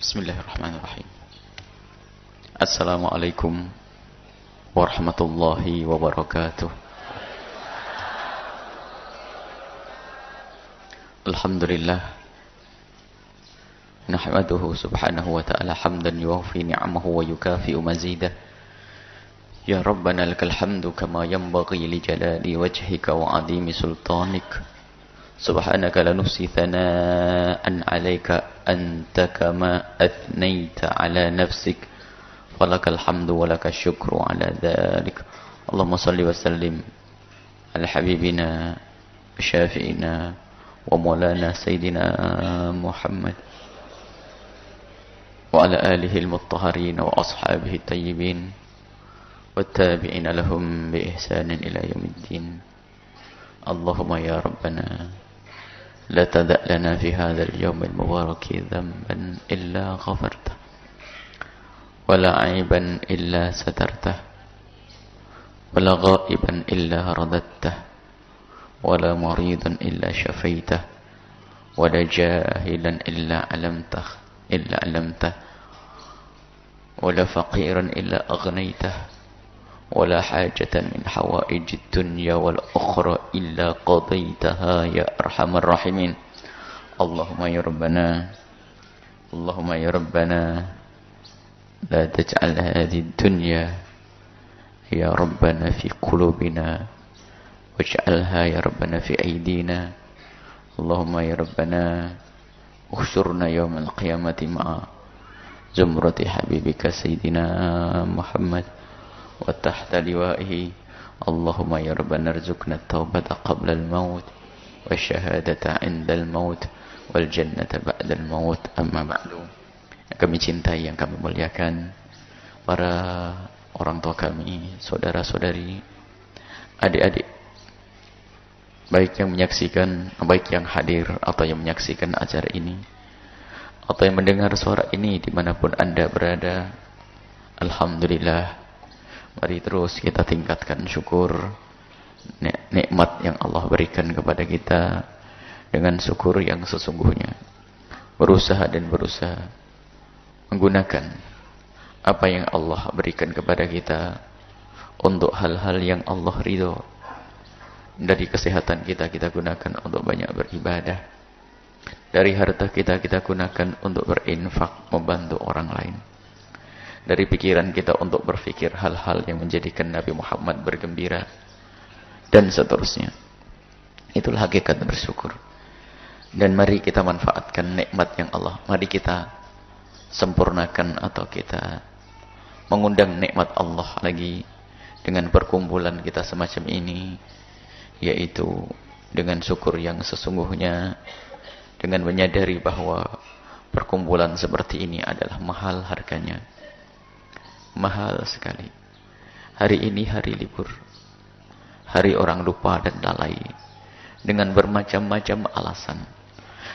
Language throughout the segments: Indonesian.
Bismillahirrahmanirrahim. Assalamualaikum warahmatullahi wabarakatuh. Alhamdulillah. Nahmaduhu subhanahu wa ta'ala hamdan yuwafi ni'amahu wa yukafi'u mazidah. Ya Rabbana lakal hamdu kama yanbaghi li jalali wajhika wa 'azimi sultanik. Subhanaka la nuhsi thana'an 'alaika anta kama athnayta 'ala nafsik. Walakal hamdu walakal syukru 'ala dhalik. Allahumma salli wa sallim ala habibina syafi'ina wa maulana sayyidina Muhammad wa ala alihi al-mutahharin wa ashabihi at-tayyibin wat-tabi'ina lahum bi ihsanin ila yaumiddin. Allahumma ya rabbana la tada' lana fi hadzal yawm al-mubarak dhanban illa ghafartah wa la 'aiban illa satartah wa la ghaiban illa radattah wa la maridan illa shafaitah wa la jahilan illa 'allamtah wa la faqiran illa aghnaytah ولا حاجة من حوائج الدنيا والأخرى إلا قضيتها يا أرحم الراحمين. اللهم يا ربنا لا تجعل هذه الدنيا يا ربنا في قلوبنا واجعلها يا ربنا في أيدينا. اللهم يا ربنا احشرنا يوم القيامة مع زمرة حبيبك سيدنا محمد وتحت لوائه. اللهم يا ربنا ارزقنا التوبة قبل الموت والشهادة عند الموت والجنة بعد الموت. أما بعد, yang kami cintai, yang kami muliakan, para orang tua kami, saudara-saudari, adik-adik, baik yang menyaksikan, baik yang hadir atau yang menyaksikan acara ini, atau yang mendengar suara ini dimanapun Anda berada, alhamdulillah. Mari terus kita tingkatkan syukur nikmat yang Allah berikan kepada kita dengan syukur yang sesungguhnya. Berusaha menggunakan apa yang Allah berikan kepada kita untuk hal-hal yang Allah ridho. Dari kesehatan kita gunakan untuk banyak beribadah. Dari harta kita gunakan untuk berinfak, membantu orang lain. Dari pikiran kita untuk berfikir hal-hal yang menjadikan Nabi Muhammad bergembira, dan seterusnya. Itulah hakikat bersyukur. Dan mari kita manfaatkan nikmat yang Allah, mari kita sempurnakan atau kita mengundang nikmat Allah lagi dengan perkumpulan kita semacam ini, yaitu dengan syukur yang sesungguhnya, dengan menyadari bahwa perkumpulan seperti ini adalah mahal harganya. Mahal sekali. Hari ini hari libur, hari orang lupa dan lalai, dengan bermacam-macam alasan.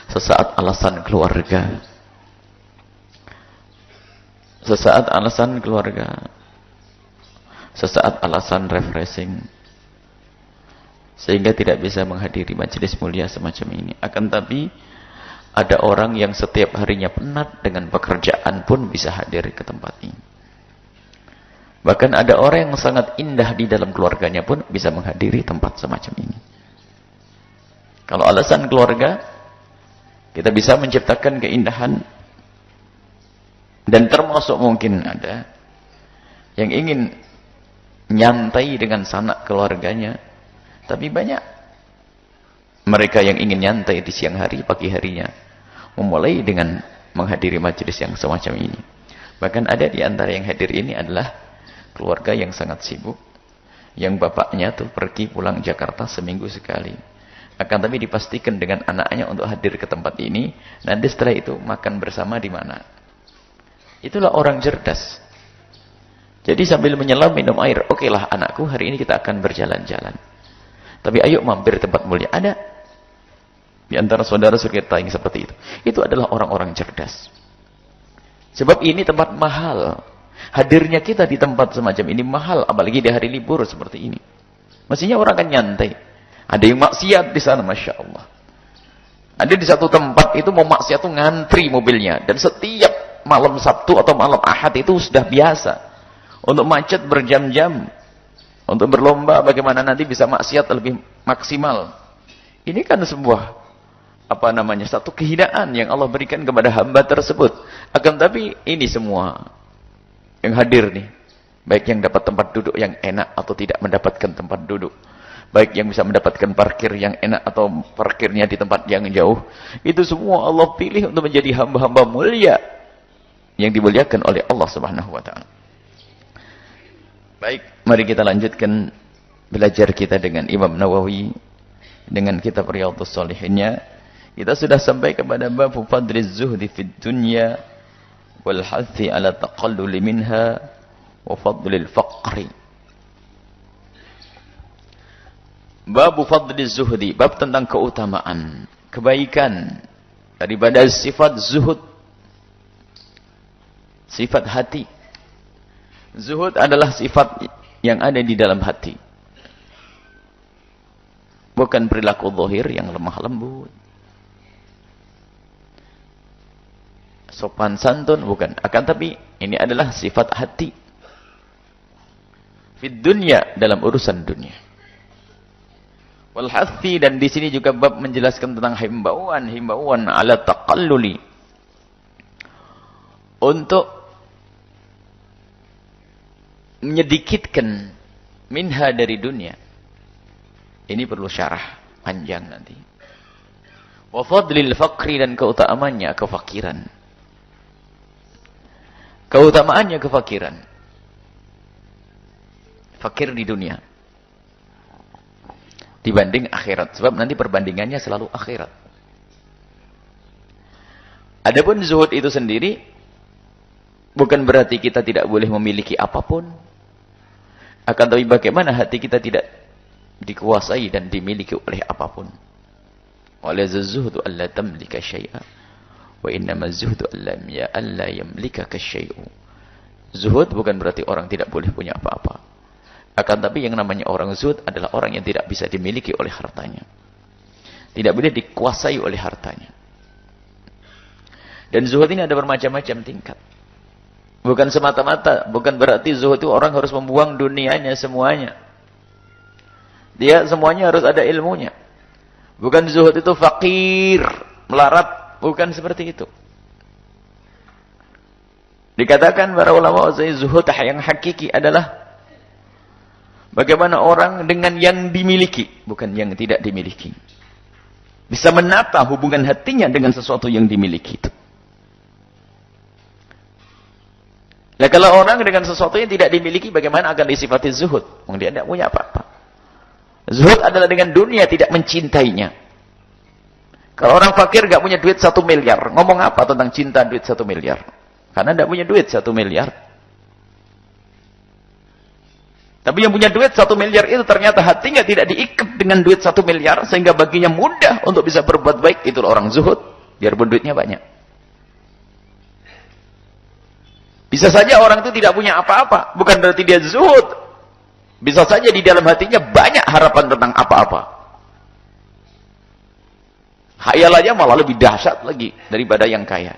Sesaat alasan keluarga, sesaat alasan refreshing, sehingga tidak bisa menghadiri majelis mulia semacam ini. Akan tapi ada orang yang setiap harinya penat dengan pekerjaan pun bisa hadir ke tempat ini. Bahkan ada orang yang sangat indah di dalam keluarganya pun bisa menghadiri tempat semacam ini. Kalau alasan keluarga, kita bisa menciptakan keindahan. Dan termasuk mungkin ada yang ingin nyantai dengan sanak keluarganya. Tapi banyak mereka yang ingin nyantai di siang hari, pagi harinya, memulai dengan menghadiri majelis yang semacam ini. Bahkan ada di antara yang hadir ini adalah keluarga yang sangat sibuk, yang bapaknya tuh pergi pulang Jakarta seminggu sekali. Akan tapi dipastikan dengan anaknya untuk hadir ke tempat ini, nanti setelah itu makan bersama di mana. Itulah orang cerdas. Jadi sambil menyelam minum air, okelah anakku, hari ini kita akan berjalan-jalan. Tapi ayo mampir tempat mulia. Ada di antara saudara-saudara kita yang seperti itu. Itu adalah orang-orang cerdas. Sebab ini tempat mahal. Hadirnya kita di tempat semacam ini mahal, apalagi di hari libur seperti ini. Mestinya orang kan nyantai. Ada yang maksiat di sana, Masya Allah. Ada di satu tempat itu mau maksiat tuh ngantri mobilnya. Dan setiap malam Sabtu atau malam Ahad itu sudah biasa. Untuk macet berjam-jam. Untuk berlomba bagaimana nanti bisa maksiat lebih maksimal. Ini kan sebuah satu kehinaan yang Allah berikan kepada hamba tersebut. Akan tapi ini semua yang hadir nih, baik yang dapat tempat duduk yang enak atau tidak mendapatkan tempat duduk, baik yang bisa mendapatkan parkir yang enak atau parkirnya di tempat yang jauh, itu semua Allah pilih untuk menjadi hamba-hamba mulia yang dimuliakan oleh Allah Subhanahu wa taala. Baik, mari kita lanjutkan belajar kita dengan Imam Nawawi dengan kitab Riyadhus Shalihinnya. Kita sudah sampai kepada bab fadliz zuhdi fid dunya wal hathi ala taqalluli minha wa fadlil faqri. Bab fadliz zuhdi, bab tentang keutamaan, kebaikan daripada sifat zuhud, sifat hati. Zuhud adalah sifat yang ada di dalam hati. Bukan perilaku zahir yang lemah lembut, sopan santun, bukan. Akan tapi ini adalah sifat hati. Fid dunya, dalam urusan dunia. Wal hathi, dan di sini juga bab menjelaskan tentang himbauan ala taqalluli, untuk menyedikitkan minha, dari dunia. Ini perlu syarah panjang nanti. Wa fadlil faqri, dan keutamaannya kefakiran. Keutamaannya kefakiran. Fakir di dunia dibanding akhirat. Sebab nanti perbandingannya selalu akhirat. Adapun zuhud itu sendiri bukan berarti kita tidak boleh memiliki apapun. Akan tapi bagaimana hati kita tidak dikuasai dan dimiliki oleh apapun. Walaysa zuhdu alla tamlika syai'a. Wa innama zuhdu alla yamlikaka syai'u. Zuhud bukan berarti orang tidak boleh punya apa-apa. Akan tapi yang namanya orang zuhud adalah orang yang tidak bisa dimiliki oleh hartanya. Tidak boleh dikuasai oleh hartanya. Dan zuhud ini ada bermacam-macam tingkat. Bukan semata-mata, bukan berarti zuhud itu orang harus membuang dunianya semuanya. Dia semuanya harus ada ilmunya. Bukan zuhud itu fakir, melarat. Bukan seperti itu. Dikatakan para ulama zuhud yang hakiki adalah bagaimana orang dengan yang dimiliki, bukan yang tidak dimiliki. Bisa menata hubungan hatinya dengan sesuatu yang dimiliki itu. Nah, kalau orang dengan sesuatu yang tidak dimiliki, bagaimana akan disifati zuhud? Dia tidak punya apa-apa. Zuhud adalah dengan dunia tidak mencintainya. Kalau orang fakir gak punya duit 1 miliar, ngomong apa tentang cinta duit 1 miliar? Karena tidak punya duit 1 miliar. Tapi yang punya duit 1 miliar itu ternyata hatinya tidak diikat dengan duit 1 miliar, sehingga baginya mudah untuk bisa berbuat baik. Itulah orang zuhud, biarpun duitnya banyak. Bisa saja orang itu tidak punya apa-apa, bukan berarti dia zuhud. Bisa saja di dalam hatinya banyak harapan tentang apa-apa. Khayal aja malah lebih dahsyat lagi daripada yang kaya.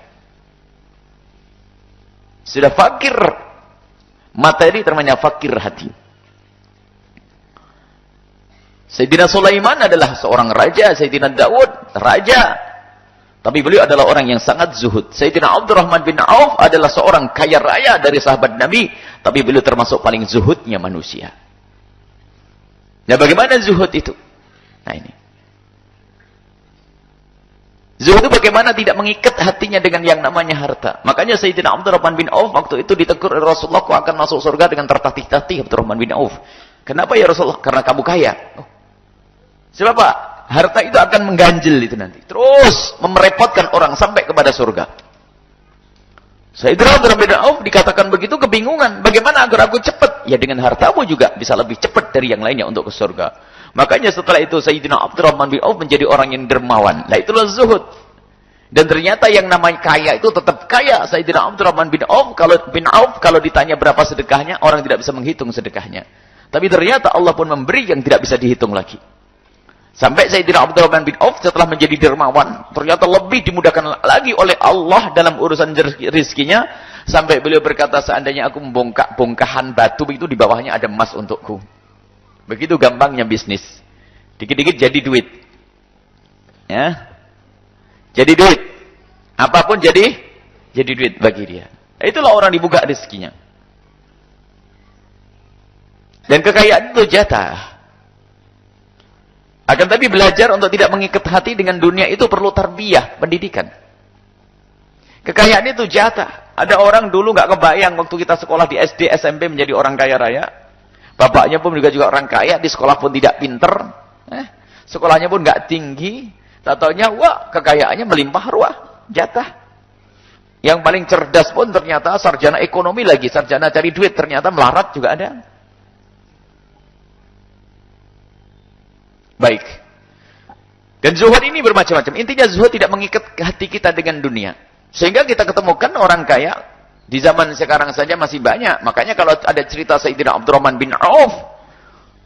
Sudah fakir materi, termanya fakir hati. Sayyidina Sulaiman adalah seorang raja, Sayyidina Daud raja. Tapi beliau adalah orang yang sangat zuhud. Sayyidina Abdurrahman bin Auf adalah seorang kaya raya dari sahabat Nabi, tapi beliau termasuk paling zuhudnya manusia. Nah, bagaimana zuhud itu? Nah, ini. Zuhud itu bagaimana tidak mengikat hatinya dengan yang namanya harta. Makanya Sayyidina Abdurrahman bin Auf waktu itu ditegur Rasulullah, kau akan masuk surga dengan tertatih-tatih. Abdurrahman bin Auf. Kenapa ya Rasulullah? Karena kamu kaya. Oh. Sebab apa? Harta itu akan mengganjil itu nanti. Terus merepotkan orang sampai kepada surga. Sayyidina Abdurrahman bin Auf dikatakan begitu, kebingungan. Bagaimana agar aku cepat? Ya dengan hartamu juga bisa lebih cepat dari yang lainnya untuk ke surga. Makanya setelah itu Sayyidina Abdurrahman bin Auf menjadi orang yang dermawan. Nah, itulah zuhud. Dan ternyata yang namanya kaya itu tetap kaya. Sayyidina Abdurrahman bin Auf kalau ditanya berapa sedekahnya, orang tidak bisa menghitung sedekahnya. Tapi ternyata Allah pun memberi yang tidak bisa dihitung lagi. Sampai Sayyidina Abdurrahman bin Auf setelah menjadi dermawan, ternyata lebih dimudahkan lagi oleh Allah dalam urusan rizkinya, sampai beliau berkata, seandainya aku membongkak bongkahan batu itu di bawahnya ada emas untukku. Begitu gampangnya bisnis. Dikit-dikit jadi duit. Ya. Jadi duit. Apapun jadi duit bagi dia. Itulah orang dibuka rezekinya. Dan kekayaan itu jatah. Akan tapi belajar untuk tidak mengikat hati dengan dunia itu perlu tarbiyah, pendidikan. Kekayaan itu jatah. Ada orang dulu nggak kebayang waktu kita sekolah di SD, SMP menjadi orang kaya raya. Bapaknya pun juga orang kaya, di sekolah pun tidak pinter. Sekolahnya pun nggak tinggi. Taunya wah kekayaannya melimpah ruah, jatah. Yang paling cerdas pun ternyata sarjana ekonomi lagi, sarjana cari duit, ternyata melarat juga ada. Baik. Dan zuhud ini bermacam-macam. Intinya zuhud tidak mengikat hati kita dengan dunia. Sehingga kita ketemukan orang kaya di zaman sekarang saja masih banyak. Makanya kalau ada cerita Sayyidina Abdurrahman bin Auf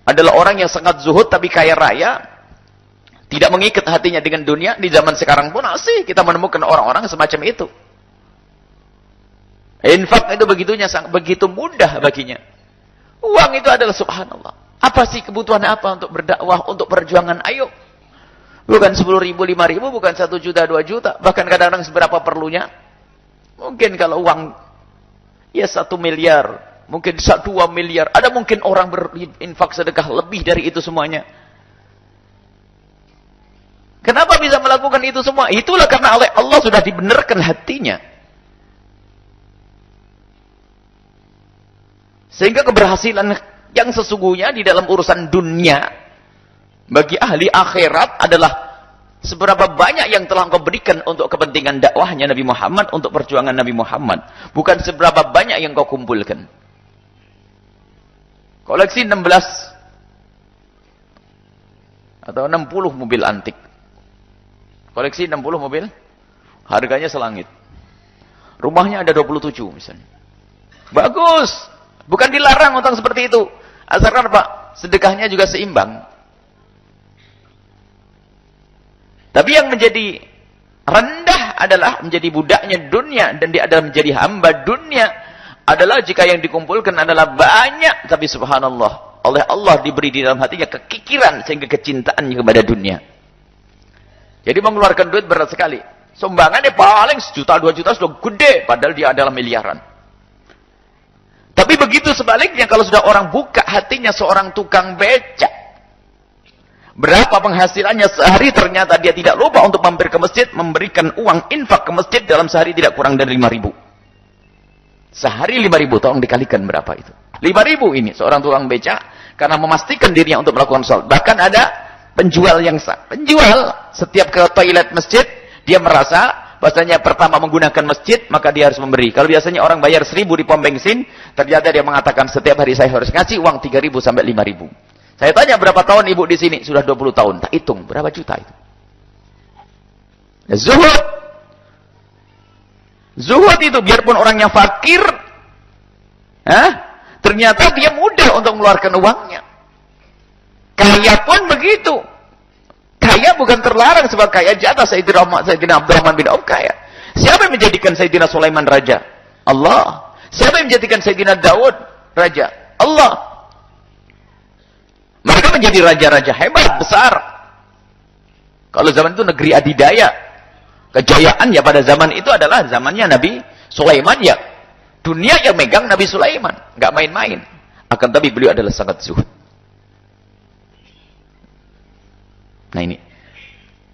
adalah orang yang sangat zuhud tapi kaya raya, tidak mengikat hatinya dengan dunia. Di zaman sekarang pun masih kita menemukan orang-orang semacam itu. Infak itu begitu mudah baginya. Uang itu adalah subhanallah. Apa sih kebutuhan apa untuk berdakwah, untuk perjuangan? Ayo. Bukan 10.000, 5.000, bukan 1 juta, 2 juta. Bahkan kadang-kadang seberapa perlunya. Mungkin kalau uang, ya 1 miliar. Mungkin 2 miliar. Ada mungkin orang berinfak sedekah lebih dari itu semuanya. Kenapa bisa melakukan itu semua? Itulah karena oleh Allah sudah dibenarkan hatinya. Sehingga keberhasilan yang sesungguhnya di dalam urusan dunia bagi ahli akhirat adalah seberapa banyak yang telah engkau berikan untuk kepentingan dakwahnya Nabi Muhammad, untuk perjuangan Nabi Muhammad, bukan seberapa banyak yang kau kumpulkan. Koleksi 16 atau 60 mobil antik. Koleksi 60 mobil, harganya selangit. Rumahnya ada 27 misalnya. Bagus. Bukan dilarang utang seperti itu. Asalkan apa? Sedekahnya juga seimbang. Tapi yang menjadi rendah adalah menjadi budaknya dunia. Dan dia adalah menjadi hamba dunia. Adalah jika yang dikumpulkan adalah banyak. Tapi subhanallah. Oleh Allah diberi di dalam hatinya kekikiran. Sehingga kecintaannya kepada dunia. Jadi mengeluarkan duit berat sekali. Sumbangannya paling 1 juta, 2 juta sudah gede. Padahal dia adalah miliaran. Tapi begitu sebaliknya kalau sudah orang buka hatinya seorang tukang becak. Berapa penghasilannya sehari ternyata dia tidak lupa untuk mampir ke masjid. Memberikan uang infak ke masjid dalam sehari tidak kurang dari 5.000. Sehari 5.000, tolong dikalikan berapa itu. 5.000 ini seorang tukang becak. Karena memastikan dirinya untuk melakukan sholat. Bahkan ada penjual yang penjual setiap ke toilet masjid. Dia merasa bahasanya pertama menggunakan masjid, maka dia harus memberi. Kalau biasanya orang bayar 1.000 di pom bensin, ternyata dia mengatakan setiap hari saya harus ngasih uang 3.000 sampai 5.000. Saya tanya berapa tahun ibu di sini? Sudah 20 tahun. Tak hitung berapa juta itu. Zuhud. Zuhud itu biarpun orangnya fakir, ternyata dia mudah untuk mengeluarkan uangnya. Kaya pun begitu. Kaya bukan terlarang sebab kaya jatah Sayyidina Abdurrahman bin Auf kaya. Siapa yang menjadikan Sayyidina Sulaiman raja? Allah. Siapa yang menjadikan Sayyidina Daud raja? Allah. Mereka menjadi raja-raja hebat, besar. Kalau zaman itu negeri adidaya. Kejayaan ya pada zaman itu adalah zamannya Nabi Sulaiman ya. Dunia yang megang Nabi Sulaiman. Nggak main-main. Akan tapi beliau adalah sangat zuhud. Nah ini.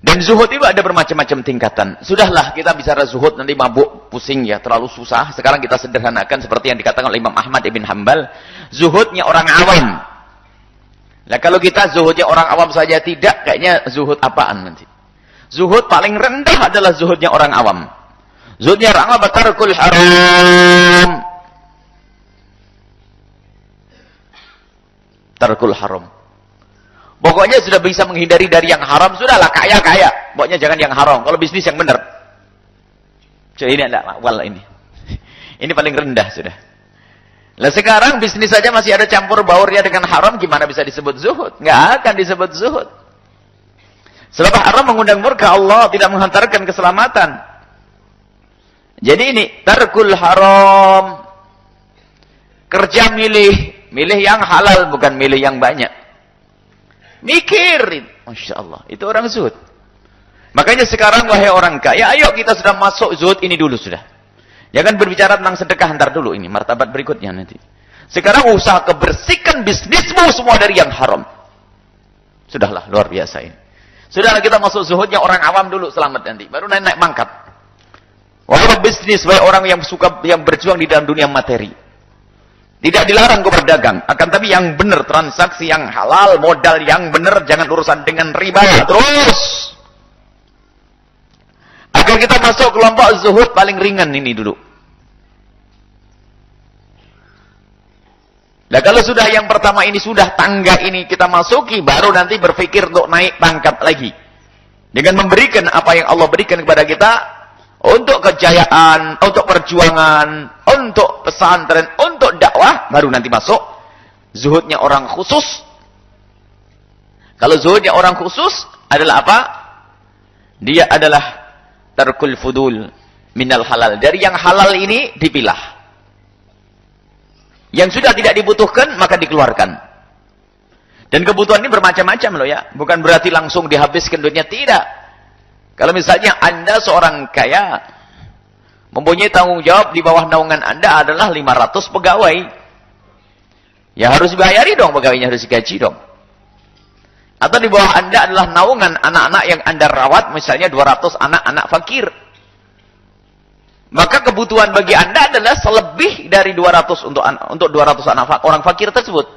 Dan zuhud itu ada bermacam-macam tingkatan. Sudahlah kita bicara zuhud nanti mabuk, pusing ya, terlalu susah. Sekarang kita sederhanakan seperti yang dikatakan oleh Imam Ahmad ibn Hanbal. Zuhudnya orang awam. Nah kalau kita zuhudnya orang awam saja tidak, kayaknya zuhud apaan nanti? Zuhud paling rendah adalah zuhudnya orang awam. Zuhudnya orang awam, tarkul haram. Tarkul haram. Pokoknya sudah bisa menghindari dari yang haram, sudahlah kaya-kaya. Pokoknya jangan yang haram. Kalau bisnis yang benar. Jadi ini adalah awal ini. Ini paling rendah sudah. Nah sekarang bisnis saja masih ada campur baurnya dengan haram, gimana bisa disebut zuhud? Nggak akan disebut zuhud. Sebab haram mengundang murka Allah, tidak menghantarkan keselamatan. Jadi ini tarkul haram. Kerja milih yang halal, bukan milih yang banyak. Mikirin, Masya Allah, itu orang zuhud. Makanya sekarang wahai orang kaya, ayo kita sudah masuk zuhud ini dulu sudah. Jangan berbicara tentang sedekah, ntar dulu, ini martabat berikutnya nanti. Sekarang usaha kebersihkan bisnismu semua dari yang haram. Sudahlah, luar biasa ini. Sudahlah kita masuk zuhudnya orang awam dulu, selamat nanti. Baru naik pangkat. Wahai bisnis, wahai orang yang suka, yang berjuang di dalam dunia materi. Tidak dilarang kau berdagang. Akan tapi yang benar, transaksi yang halal, modal yang benar, jangan urusan dengan riba. Terus. Agar kita masuk kelompok zuhud paling ringan ini dulu. Nah kalau sudah yang pertama ini, sudah tangga ini kita masuki, baru nanti berpikir untuk naik pangkat lagi. Dengan memberikan apa yang Allah berikan kepada kita, untuk kejayaan, untuk perjuangan, untuk pesantren, untuk dakwah, baru nanti masuk zuhudnya orang khusus. Kalau zuhudnya orang khusus adalah apa? Dia adalah tarkul fudul minal halal. Dari yang halal ini dipilah. Yang sudah tidak dibutuhkan, maka dikeluarkan. Dan kebutuhan ini bermacam-macam loh ya. Bukan berarti langsung dihabiskan duitnya, tidak. Kalau misalnya Anda seorang kaya, mempunyai tanggung jawab di bawah naungan Anda adalah 500 pegawai. Ya harus dibayari dong, pegawainya harus digaji dong. Atau di bawah Anda adalah naungan anak-anak yang Anda rawat, misalnya 200 anak-anak fakir. Maka kebutuhan bagi Anda adalah selebih dari 200 untuk 200 anak orang fakir tersebut.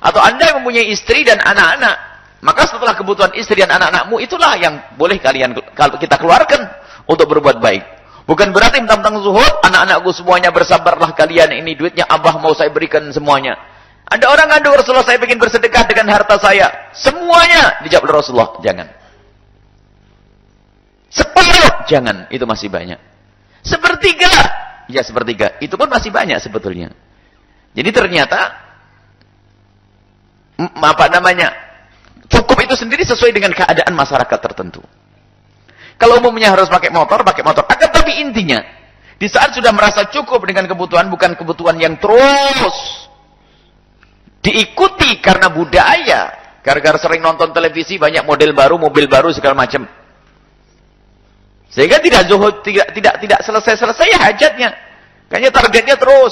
Atau Anda yang mempunyai istri dan anak-anak, maka setelah kebutuhan istri dan anak-anakmu, itulah yang boleh kita keluarkan untuk berbuat baik. Bukan berarti tentang zuhud, anak-anakku semuanya bersabarlah kalian, ini duitnya Abah mau saya berikan semuanya. Ada orang ngadu Rasulullah, saya ingin bersedekah dengan harta saya. Semuanya dijawab oleh Rasulullah, jangan. Separuh, jangan, itu masih banyak. Sepertiga, ya sepertiga, itu pun masih banyak sebetulnya. Jadi ternyata, apa namanya, cukup itu sendiri sesuai dengan keadaan masyarakat tertentu. Kalau umumnya harus pakai motor. Akan tapi intinya, di saat sudah merasa cukup dengan kebutuhan, bukan kebutuhan yang terus diikuti karena budaya. Gara-gara sering nonton televisi, banyak model baru, mobil baru, segala macam. Sehingga tidak zuhud, tidak selesai-selesai ya hajatnya. Kayaknya targetnya terus,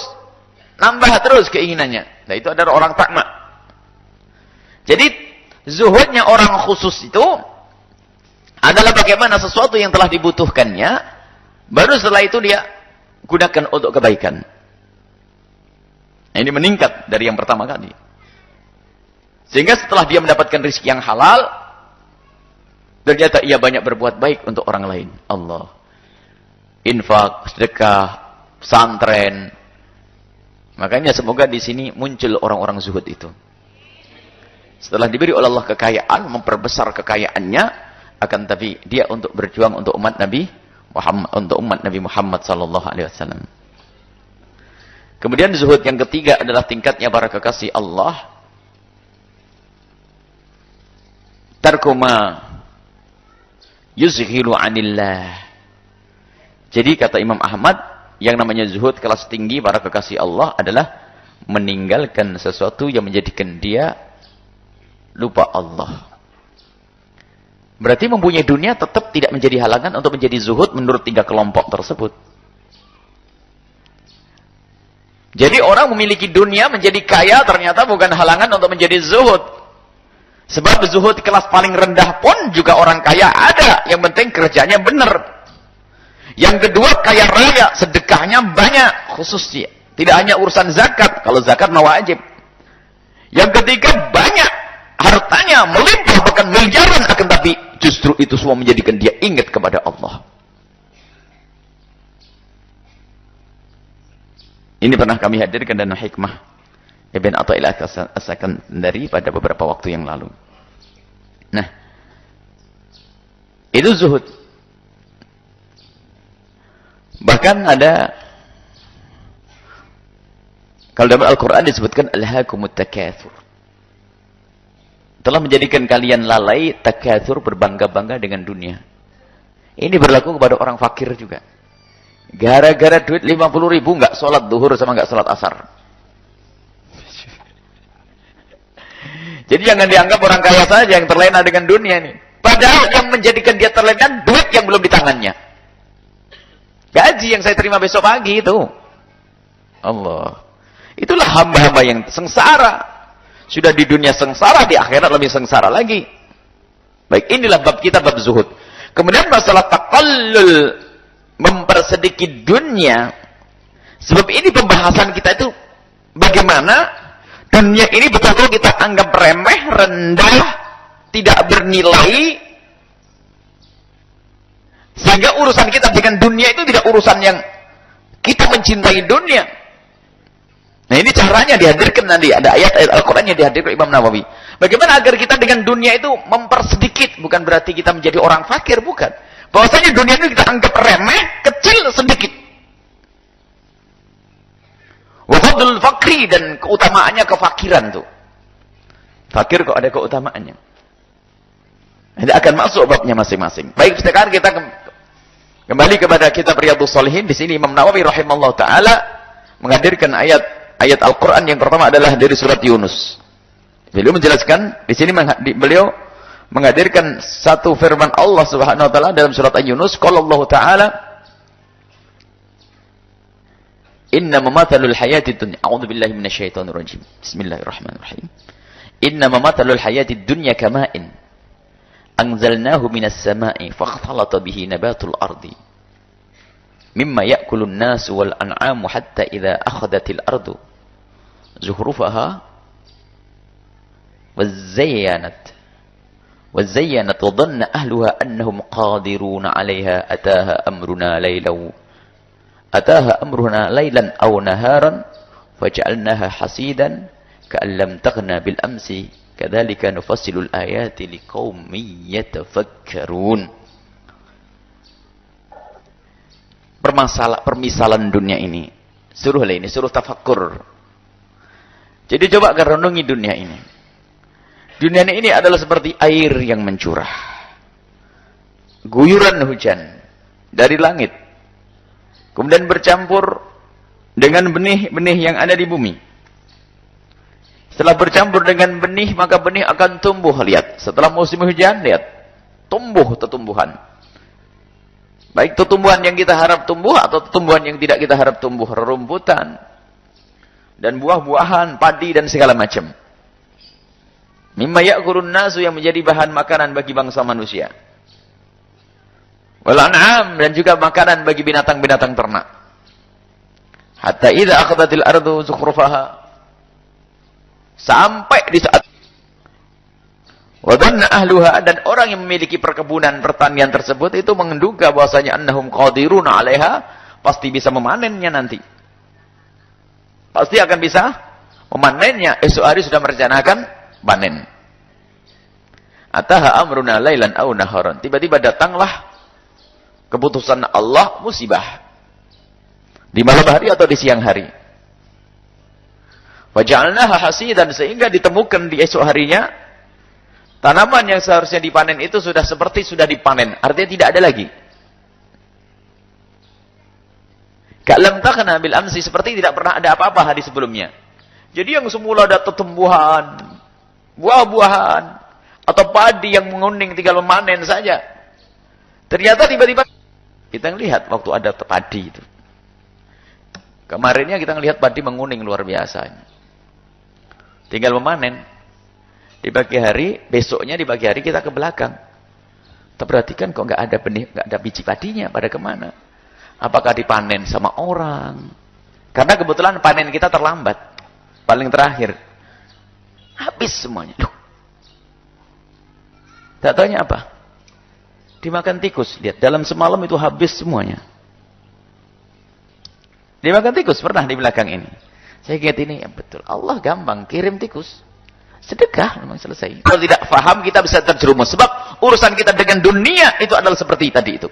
nambah terus keinginannya. Nah itu adalah orang takma. Jadi zuhudnya orang khusus itu adalah bagaimana sesuatu yang telah dibutuhkannya, baru setelah itu dia gunakan untuk kebaikan. Nah, ini meningkat dari yang pertama kali. Sehingga setelah dia mendapatkan rezeki yang halal, ternyata ia banyak berbuat baik untuk orang lain. Allah. Infak, sedekah, pesantren. Makanya semoga di sini muncul orang-orang zuhud itu. Setelah diberi oleh Allah kekayaan, memperbesar kekayaannya, akan tapi dia untuk berjuang untuk umat Nabi Muhammad sallallahu alaihi wasallam. Kemudian zuhud yang ketiga adalah tingkatnya para kekasih Allah. Tarkuma yuzhilu anillah. Jadi kata Imam Ahmad, yang namanya zuhud kelas tinggi para kekasih Allah adalah meninggalkan sesuatu yang menjadikan dia lupa Allah. Berarti mempunyai dunia tetap tidak menjadi halangan untuk menjadi zuhud menurut tiga kelompok tersebut. Jadi orang memiliki dunia menjadi kaya ternyata bukan halangan untuk menjadi zuhud. Sebab zuhud kelas paling rendah pun juga orang kaya ada. Yang penting kerjanya benar. Yang kedua kaya raya, sedekahnya banyak khususnya. Tidak hanya urusan zakat, kalau zakat mah wajib. Yang ketiga banyak hartanya melimpah bahkan miliaran, akan tapi justru itu semua menjadikan dia ingat kepada Allah. Ini pernah kami hadirkan dalam hikmah Ibn Athaillah As-Sakandari pada beberapa waktu yang lalu. Nah, itu zuhud. Bahkan ada, kalau dalam Al-Quran disebutkan alhaakumut takatsur. telah menjadikan kalian lalai, takatsur, berbangga-bangga dengan dunia. Ini berlaku kepada orang fakir juga. Gara-gara duit 50.000 nggak sholat duhur sama nggak sholat asar. Jadi jangan dianggap orang kaya saja yang terlena dengan dunia ini. Padahal yang menjadikan dia terlena duit yang belum di tangannya. Gaji yang saya terima besok pagi itu. Allah. Itulah hamba-hamba yang sengsara. Sudah di dunia sengsara, di akhirat lebih sengsara lagi. Baik, inilah bab kita, bab zuhud. Kemudian masalah taqallul, mempersedikit dunia. Sebab ini pembahasan kita itu bagaimana dunia ini betul-betul kita anggap remeh, rendah, tidak bernilai. Sehingga urusan kita dengan dunia itu tidak urusan yang kita mencintai dunia. Nah, ini caranya dihadirkan nanti. Ada ayat-ayat Al-Quran yang dihadirkan Imam Nawawi. Bagaimana agar kita dengan dunia itu mempersedikit. Bukan berarti kita menjadi orang fakir, bukan. Bahwasanya dunia itu kita anggap remeh, kecil, sedikit. Wa fadlul fakri, dan keutamaannya kefakiran tuh. Fakir kok ada keutamaannya. Ini akan masuk babnya masing-masing. Baik, sekarang kita kembali kepada kitab Riyadhus Shalihin. Di sini Imam Nawawi rahimahullah taala menghadirkan ayat Al-Quran yang pertama adalah dari surat Yunus. Beliau menjelaskan, di sini beliau menghadirkan satu firman Allah Subhanahu wa taala dalam surat Yunus, qala Allah taala, "Inna mamathalul hayatid dunya." A'udzu billahi minasyaitonir rajim. Bismillahirrahmanirrahim. "Inna mamathalul hayatid dunya kama'in anzalnahu minas sama'i fakhtalata bihi nabatul ardi mimma ya'kulun nasu wal an'amu hatta idza akhadhatil ardu zuhrufaha wazayyanat wa dhanna ahluha annahum qadiruna 'alayha ataha amruna laylan aw naharan faj'alnaha hasidan ka'an lam taghna bil amsi kadzalika nufassilul ayati liqaumin yatafakkarun." Permisalan dunia ini. Suruh tafakkur. Jadi coba renungi dunia ini. Dunia ini adalah seperti air yang mencurah. Guyuran hujan dari langit. Kemudian bercampur dengan benih-benih yang ada di bumi. Setelah bercampur dengan benih, maka benih akan tumbuh. Lihat, setelah musim hujan, lihat, tumbuh tumbuhan. Baik tumbuhan yang kita harap tumbuh atau tumbuhan yang tidak kita harap tumbuh, rerumputan dan buah-buahan, padi dan segala macam. Mimma ya'kulun nasu, yang menjadi bahan makanan bagi bangsa manusia. Wal an'am, dan juga makanan bagi binatang-binatang ternak. Hatta idza akhadhatil ardu zukhrufaha, sampai di saat wa dhanna ahluha, dan orang yang memiliki perkebunan pertanian tersebut itu menduga bahwasanya annahum qadiruna 'alaiha, pasti bisa memanennya nanti. Pasti akan bisa memanennya. Esok hari sudah merencanakan panen. Ataha amruna lailan aw naharan, tiba-tiba datanglah keputusan Allah, musibah. Di malam hari atau di siang hari. Waja'alnaha hasidan, sehingga ditemukan di esok harinya tanaman yang seharusnya dipanen itu sudah dipanen. Artinya tidak ada lagi. Ka'lam takhna bil amsi, seperti tidak pernah ada apa-apa hari sebelumnya. Jadi yang semula ada tumbuhan, buah-buahan, atau padi yang menguning tinggal memanen saja. Ternyata tiba-tiba kita lihat waktu ada padi itu. Kemarinnya kita lihat padi menguning luar biasa. Tinggal memanen. Di pagi hari, besoknya di pagi hari kita ke belakang. Kita perhatikan kok nggak ada benih, nggak ada biji padinya, pada kemana? Apakah dipanen sama orang? Karena kebetulan panen kita terlambat, paling terakhir, habis semuanya. Duh. Tak taunya apa? Dimakan tikus. Lihat, dalam semalam itu habis semuanya. Dimakan tikus, pernah di belakang ini. Saya ingat ini, ya betul. Allah gampang, kirim tikus. Sedekah, memang selesai. Kalau tidak paham, kita bisa terjerumus. Sebab urusan kita dengan dunia itu adalah seperti tadi itu.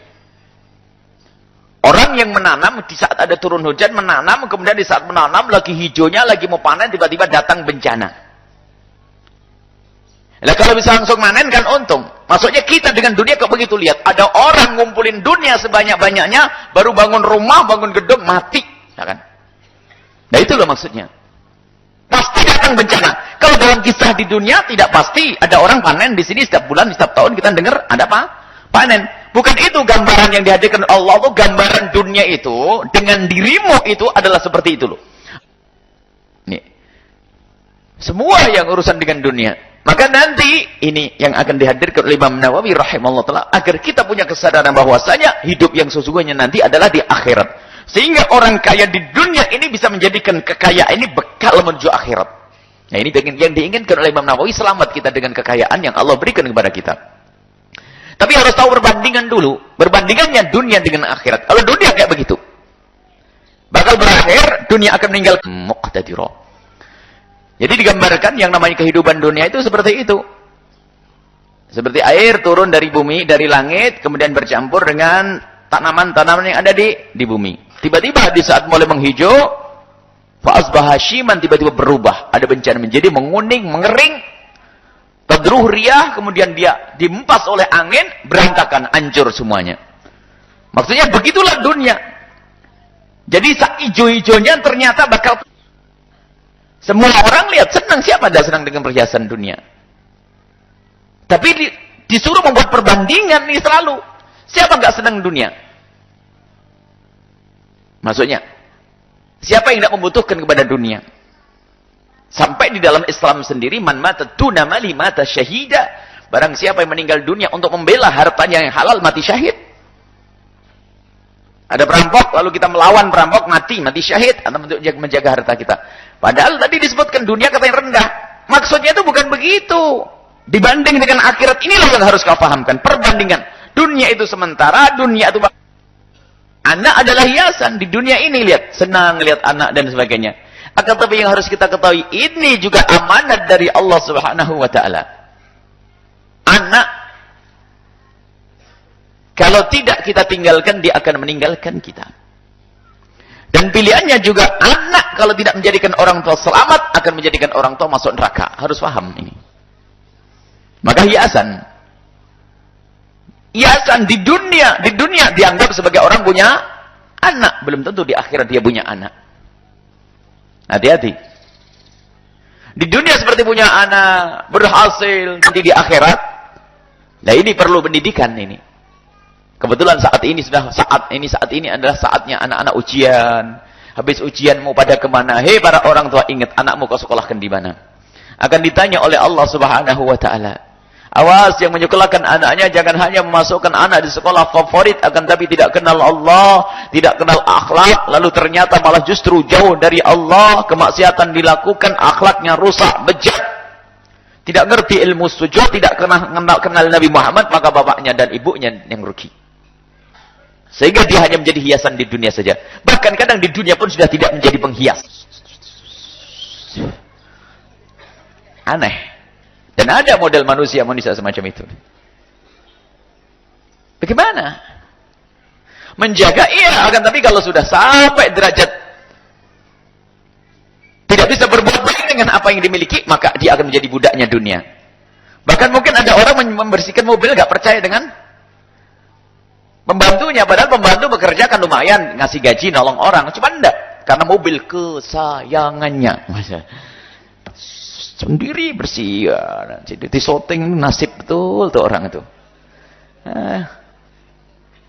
Orang yang menanam, di saat ada turun hujan, menanam, kemudian di saat menanam, lagi hijaunya, lagi mau panen, tiba-tiba datang bencana. Nah, kalau bisa langsung manen kan untung. Maksudnya kita dengan dunia kok begitu, lihat. Ada orang ngumpulin dunia sebanyak-banyaknya, baru bangun rumah, bangun gedung, mati. Ya kan? Nah itu loh maksudnya. Pasti datang bencana. Kalau dalam kisah di dunia tidak pasti. Ada orang panen di sini setiap bulan, setiap tahun kita dengar ada apa? Panen. Bukan itu gambaran yang dihadirkan Allah tuh. Gambaran dunia itu dengan dirimu itu adalah seperti itu loh. Nih. Semua yang urusan dengan dunia. Maka nanti ini yang akan dihadirkan oleh Imam Nawawi rahimahullah ta'ala agar kita punya kesadaran bahwasanya hidup yang sesungguhnya nanti adalah di akhirat. Sehingga orang kaya di dunia ini bisa menjadikan kekayaan ini bekal menuju akhirat. Nah ini yang diinginkan oleh Imam Nawawi, selamat kita dengan kekayaan yang Allah berikan kepada kita. Tapi harus tahu perbandingan dulu. Perbandingannya dunia dengan akhirat. Kalau dunia kayak begitu, bakal berakhir, dunia akan meninggal muqtadirah. Jadi digambarkan yang namanya kehidupan dunia itu seperti itu. Seperti air turun dari bumi, dari langit, kemudian bercampur dengan tanaman-tanaman yang ada di bumi. Tiba-tiba di saat mulai menghijau, fa'asbaha hashiman, tiba-tiba berubah. Ada bencana menjadi menguning, mengering, tadruh riyah, kemudian dia dimempas oleh angin, berantakan, hancur semuanya. Maksudnya begitulah dunia. Jadi saat hijau-hijaunya ternyata bakal... Semua orang lihat senang, siapa tidak senang dengan perhiasan dunia? Tapi disuruh membuat perbandingan nih selalu. Siapa nggak senang dunia? Maksudnya, siapa yang tidak membutuhkan kepada dunia? Sampai di dalam Islam sendiri, man mata duna mali mata syahida. Barang siapa yang meninggal dunia untuk membela hartanya yang halal, mati syahid. Ada perampok, lalu kita melawan perampok, mati syahid, atau untuk menjaga harta kita. Padahal tadi disebutkan dunia katanya rendah. Maksudnya itu bukan begitu. Dibanding dengan akhirat, inilah yang harus kau pahamkan. Perbandingan. Dunia itu sementara, dunia itu... Anak adalah hiasan. Di dunia ini lihat, senang lihat anak dan sebagainya. Akan tapi yang harus kita ketahui, ini juga amanat dari Allah Subhanahu wa ta'ala. Anak, kalau tidak kita tinggalkan, dia akan meninggalkan kita. Dan pilihannya juga, anak kalau tidak menjadikan orang tua selamat, akan menjadikan orang tua masuk neraka. Harus paham ini. Maka hiasan. Hiasan di dunia dianggap sebagai orang punya anak. Belum tentu di akhirat dia punya anak. Hati-hati. Di dunia seperti punya anak, berhasil, nanti di akhirat. Nah ini perlu pendidikan ini. Kebetulan saat ini adalah saatnya anak-anak ujian. Habis ujian mau pada kemana? Hei para orang tua, ingat anakmu kau sekolahkan di mana? Akan ditanya oleh Allah Subhanahu wa ta'ala. Awas yang menyekolahkan anaknya, jangan hanya memasukkan anak di sekolah favorit, akan tapi tidak kenal Allah, tidak kenal akhlak, lalu ternyata malah justru jauh dari Allah, kemaksiatan dilakukan, akhlaknya rusak, bejat. Tidak ngerti ilmu sujud, tidak kenal Nabi Muhammad, maka bapaknya dan ibunya yang rugi. Sehingga dia hanya menjadi hiasan di dunia saja. Bahkan kadang di dunia pun sudah tidak menjadi penghias. Aneh. Dan ada model manusia semacam itu. Bagaimana? Menjaga iya, akan tapi kalau sudah sampai derajat tidak bisa berbuat baik dengan apa yang dimiliki, maka dia akan menjadi budaknya dunia. Bahkan mungkin ada orang membersihkan mobil gak percaya dengan pembantunya, padahal pembantu bekerja kan lumayan, ngasih gaji, nolong orang. Cuma enggak, karena mobil kesayangannya. Sendiri bersih. Jadi disoting, nasib betul tuh orang itu.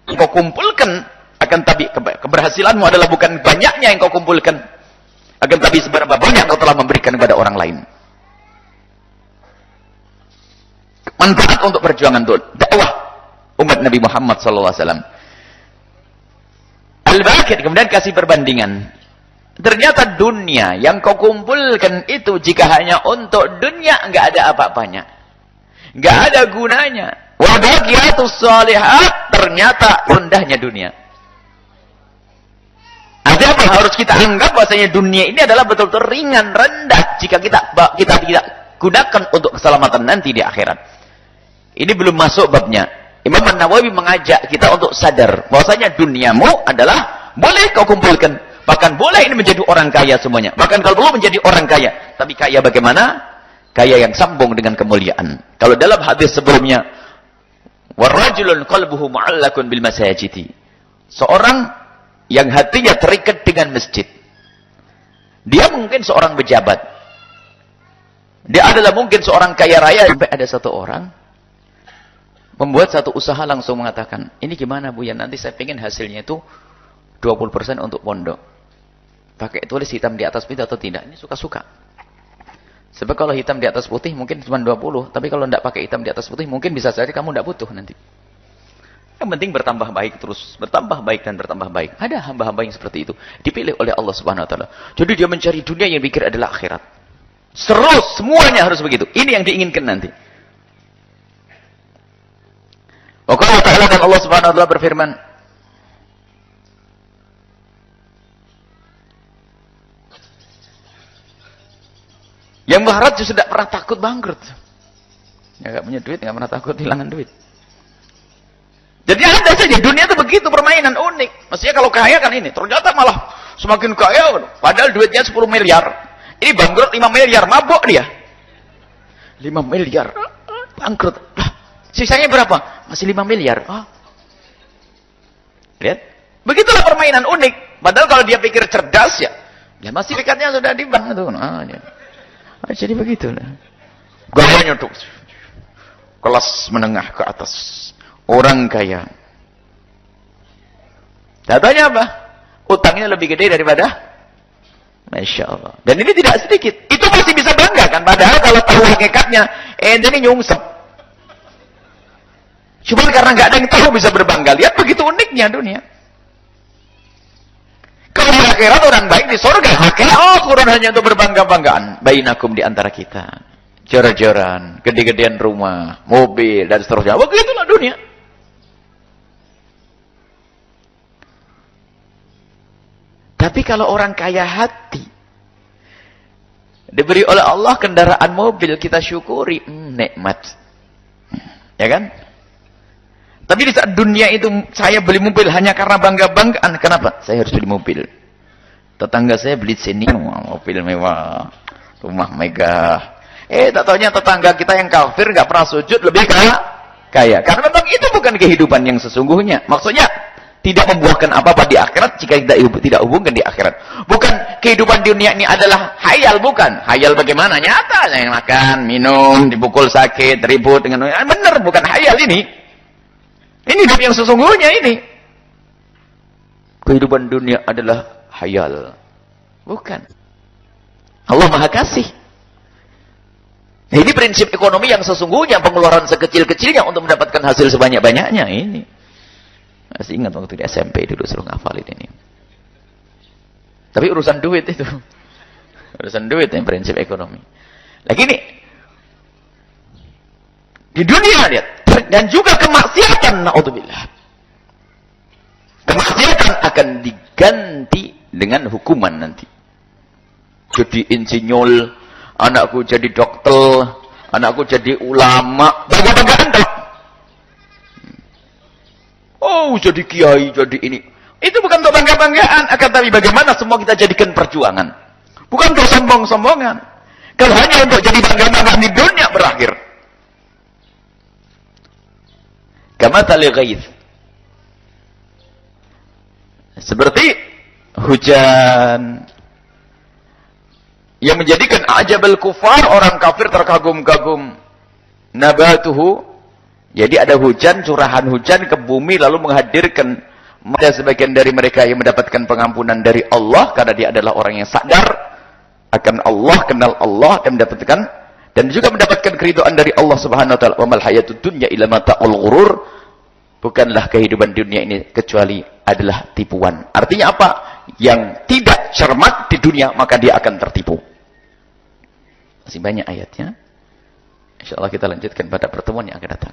Kau kumpulkan, akan tapi keberhasilanmu adalah bukan banyaknya yang kau kumpulkan, akan tapi seberapa banyak kau telah memberikan kepada orang lain. Manfaat untuk perjuangan itu, dakwah umat Nabi Muhammad SAW. Al-Baqir kemudian kasih perbandingan. Ternyata dunia yang kau kumpulkan itu, jika hanya untuk dunia, enggak ada apa-apanya, enggak ada gunanya. Wa baqiyatus shalihat, ternyata rendahnya dunia. Ada apa harus kita anggap bahwasanya dunia ini adalah betul-betul ringan, rendah jika kita tidak gunakan untuk keselamatan nanti di akhirat. Ini belum masuk babnya. Imam Nawawi mengajak kita untuk sadar bahwasanya duniamu adalah boleh kau kumpulkan. Bahkan boleh ini menjadi orang kaya semuanya. Bahkan kalau perlu menjadi orang kaya. Tapi kaya bagaimana? kaya yang sambung dengan kemuliaan. Kalau dalam hadis sebelumnya, warajulun qalbuhu mu'allakun bil masajidi. Seorang yang hatinya terikat dengan masjid. Dia mungkin seorang pejabat. Dia adalah mungkin seorang kaya raya. Sampai ada satu orang membuat satu usaha langsung mengatakan, ini gimana Bu ya, nanti saya pengen hasilnya itu 20% untuk pondok. Pakai tulis hitam di atas putih atau tidak? Ini suka-suka. Sebab kalau hitam di atas putih mungkin cuma 20, tapi kalau tidak pakai hitam di atas putih mungkin bisa saja kamu tidak butuh nanti. Yang penting bertambah baik terus, bertambah baik dan bertambah baik. Ada hamba-hamba yang seperti itu, dipilih oleh Allah Subhanahu wa taala. Jadi dia mencari dunia yang pikir adalah akhirat. Terus semuanya harus begitu. Ini yang diinginkan nanti. Allah Ta'ala dan Allah Subhanahu wa taala berfirman, yang baharat justru tidak pernah takut bangkrut. Ya nggak punya duit, nggak pernah takut kehilangan duit. Jadi ada saja, dunia itu begitu, permainan unik. Maksudnya kalau kaya kan ini, ternyata malah semakin kaya, padahal duitnya 10 miliar. Ini bangkrut 5 miliar, mabuk dia. 5 miliar, bangkrut. Lah, sisanya berapa? Masih 5 miliar. Oh. Lihat, begitulah permainan unik. Padahal kalau dia pikir cerdas ya masih dekatnya sudah di bank itu. Jadi begitulah. Gayanya tuh kelas menengah ke atas, orang kaya. Datanya apa? Utangnya lebih gede daripada, Masya Allah. Dan ini tidak sedikit. Itu masih bisa bangga kan? Padahal kalau tahu hakikatnya, ini nyungsep. Cuma karena nggak ada yang tahu bisa berbangga. Lihat begitu uniknya dunia. Kalau di akhirat orang baik di surga, Quran hanya untuk berbangga-banggaan. Bainakum di antara kita. Jor-joran, gede-gedean rumah, mobil, dan seterusnya. Begitulah dunia. Tapi kalau orang kaya hati, diberi oleh Allah kendaraan mobil, kita syukuri, nikmat. Ya kan? Tapi di saat dunia itu saya beli mobil hanya karena bangga-banggaan. Kenapa? Saya harus beli mobil. Tetangga saya beli sini, mobil mewah, rumah megah. Tak taunya tetangga kita yang kafir nggak pernah sujud lebih kaya. Karena memang itu bukan kehidupan yang sesungguhnya. Maksudnya tidak membuahkan apa-apa di akhirat jika tidak hubungkan di akhirat. Bukan kehidupan dunia ini adalah hayal, bukan. Hayal bagaimana? Nyata, yang makan, minum, dipukul sakit, ribut dengan benar, bukan hayal ini. Ini hidup yang sesungguhnya ini. Kehidupan dunia adalah hayal. Bukan. Allah Maha Kasih. Nah, ini prinsip ekonomi yang sesungguhnya, pengeluaran sekecil-kecilnya untuk mendapatkan hasil sebanyak-banyaknya ini. Masih ingat waktu di SMP dulu suruh ngafalin ini. Tapi urusan duit itu. Urusan duit yang prinsip ekonomi. Lagi nih. Di dunia lihat. Dan juga kemaksiatan, na'udzubillah. Kemaksiatan akan diganti dengan hukuman nanti. Jadi insinyur, anakku jadi dokter, anakku jadi ulama, bangga-banggaan tak? Oh, jadi kiai, jadi ini. Itu bukan untuk bangga-banggaan, akan tapi bagaimana semua kita jadikan perjuangan. Bukan untuk sombong-sombongan. Kalau hanya untuk jadi bangga-banggaan di dunia berakhir. Kamathali ghaith. Seperti hujan yang menjadikan ajabal kufar, orang kafir terkagum-kagum. Nabatuhu, jadi ada hujan, curahan hujan ke bumi lalu menghadirkan ada sebagian dari mereka yang mendapatkan pengampunan dari Allah karena dia adalah orang yang sadar akan Allah, kenal Allah, dan mendapatkan dan juga mendapatkan keridhaan dari Allah Subhanahu wa taala. Wa mal hayatud dunya illa mata'ul ghurur. Bukanlah kehidupan dunia ini kecuali adalah tipuan. Artinya apa? Yang tidak cermat di dunia maka dia akan tertipu. Masih banyak ayatnya. Insyaallah kita lanjutkan pada pertemuan yang akan datang.